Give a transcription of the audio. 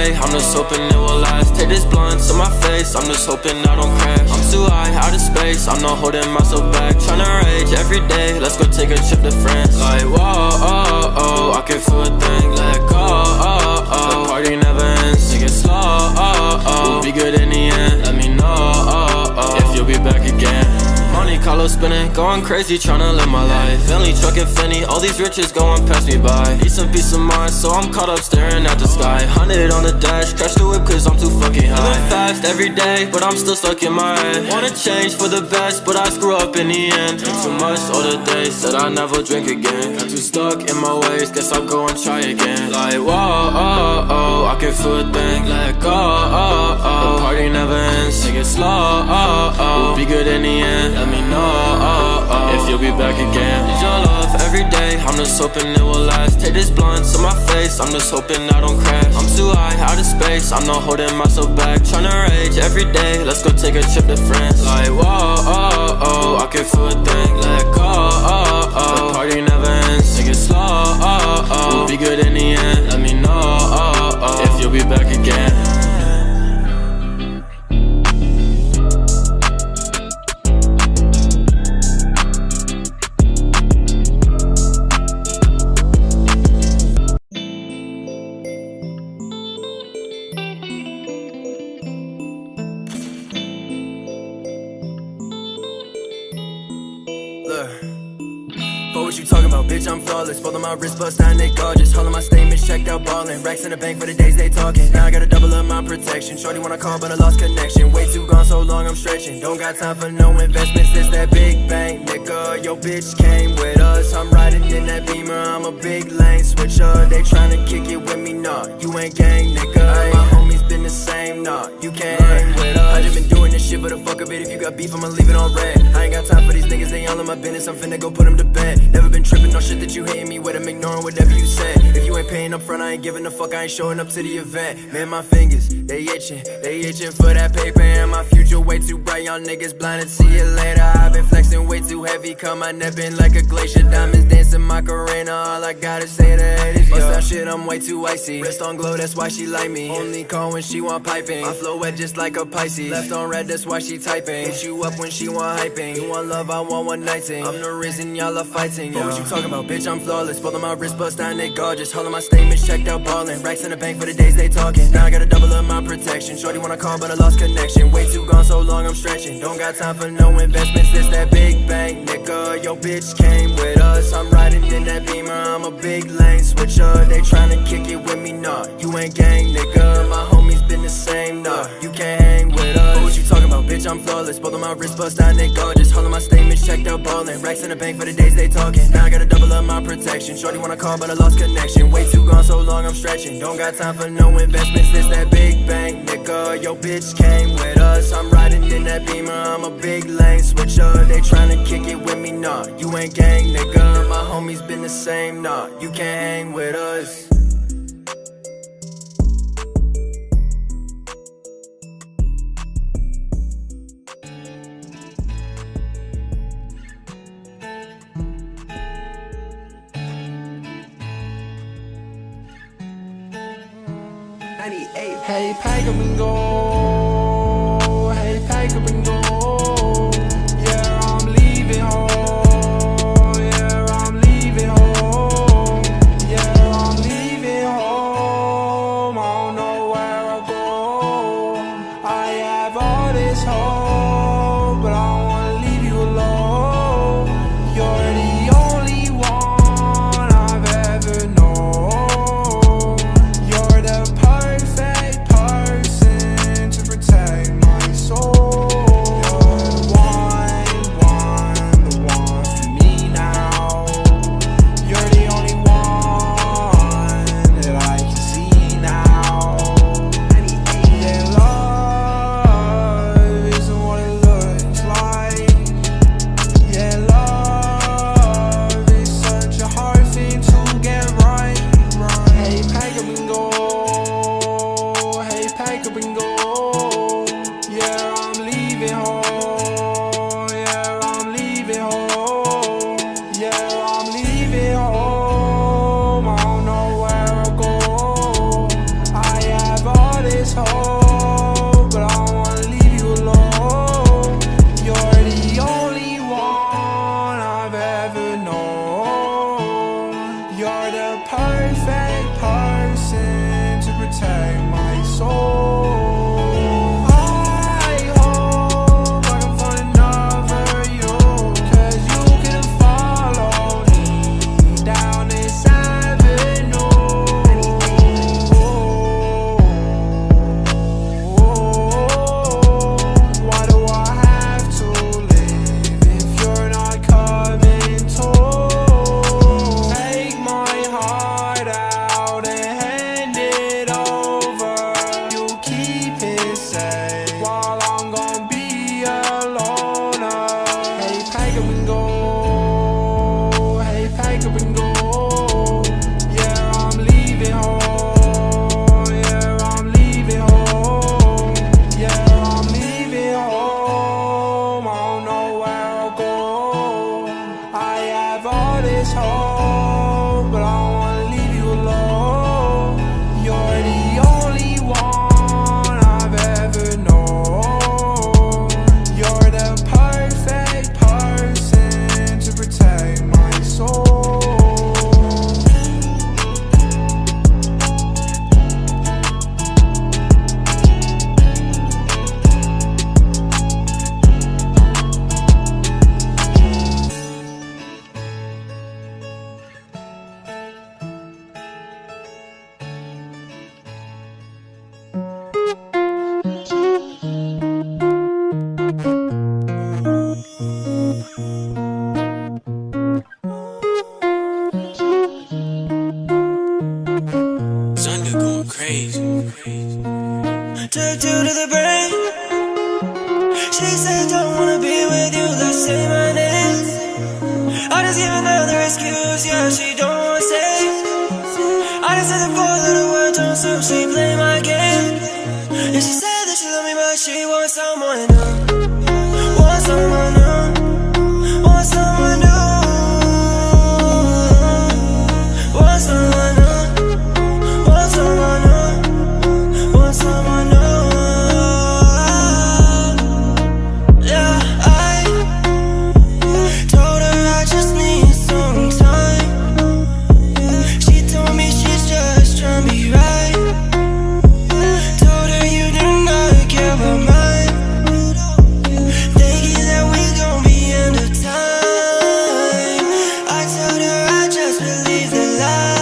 day, I'm just hoping it will last. Take this blunt to my face, I'm just hoping I don't crash. I'm too high, out of space, I'm not holding myself back. Tryna rage every day, let's go take a trip to France. Like whoa, oh, oh, I can feel a thing. Let go, oh, oh. The party never ends, take it slow, oh, oh. We'll be good in the end, let me know, oh, oh. If you'll be back again. Monte Carlo spinning, going crazy, tryna live my life. Bentley, truck, Infinity, all these riches going past me by. Need some peace of mind, so I'm caught up staring at the sky. 100 on the dash, crash the whip cause I'm too fucking high. Living fast every day, but I'm still stuck in my head. Wanna change for the best, but I screw up in the end. Drink too much all the days, said I never drink again. Got too stuck in my ways, guess I'll go and try again. Like whoa, oh, oh, I can feel a thing. Let go, oh, oh. The party never ends, take it slow, oh, oh. We'll be good in the end, let me know, oh, oh. If you'll be back again. Need your love every day, I'm just hoping it will last. Take this blunt to my face, I'm just hoping I don't crash. I'm too high, out of space, I'm not holding myself back. Tryna rage every day, let's go take a trip to France. Like whoa, oh, oh, I can feel a thing. Let go, oh, oh. The party never ends, take it slow, oh, oh. We'll be good in the end, let me know, oh, oh. If you'll be back again. For what you talking about, bitch, I'm flawless. Both of my wrists bust down, they gorgeous. All of my statements checked out, ballin'. Racks in the bank for the days they talking. Now I gotta double up my protection. Shorty wanna call, but I lost connection. Way too gone, so long I'm stretching. Don't got time for no investments, it's that big bang, nigga. Yo, bitch came with us. I'm riding in that Beamer, I'm a big lane switcher. They tryna kick it with me, nah. You ain't gang, nigga. My homies been the same, nah. You can't hang with us. I just been doing this shit for the fuck of it. If you got beef, I'ma leave it on red. I ain't got time for these niggas, they all in my business. I'm finna go put them to bed. Never been tripping on shit that you hating me with. I'm ignoring whatever you said. If you ain't paying up front, I ain't giving a fuck. I ain't showing up to the event. Man, my fingers, they itching for that paper. And my future way too bright. Y'all niggas blinded, see you later. I've been flexing way too heavy. Cut my neck in like a glacier. Diamonds dancing Macarena. All I gotta say to that is bust that shit, I'm way too icy. Wrist on glow, that's why she like me. Only call when she want piping. My flow wet just like a Pisces. Left on red, that's why she typing. Hit you up when she want hyping. You want love, I want one night thing. I'm the reason y'all are fighting. What you talking about, bitch? I'm flawless. Both of my wrists bust down, they gorgeous. All of my statements checked out, ballin'. Racks in the bank for the days they talking. Now I gotta double up my protection. Shorty wanna call, but I lost connection. Way too gone, so long I'm stretching. Don't got time for no investments, it's that big bang, nigga. Yo, bitch came with us. I'm riding in that Beamer, I'm a big lane switcher. They tryna kick it with me, nah. You ain't gang, nigga. My homies been the same, nah. You can't hang with us. What you talking about, bitch? I'm flawless. Both of my wrists bust down, they gorgeous. All of my statements checked out, ballin'. Racks in the bank for the days they talking. Now I gotta double up my protection. Shorty wanna call, but I lost connection. Way too gone, so long I'm stretching. Don't got time for no investments, it's that big bang, nigga. Yo, bitch came with us. I'm riding in that Beamer, I'm a big lane switcher. They tryna kick it with me, nah. You ain't gang, nigga. My homies been the same, nah. You can't hang with us. Hey, pack up and go. Hey, pack up and go. Yeah, I'm leaving home. Yeah, I'm leaving home. Yeah, I'm leaving home. I don't know where I go. I have all this hope, but I don't wanna leave you alone. You're the only one I've ever known. You're the perfect person to pack up and go. Hey, pack up and go. Yeah, I'm leaving home. Yeah, I'm leaving home. Yeah, I'm leaving home. I don't know where I'll go. I have all this hope.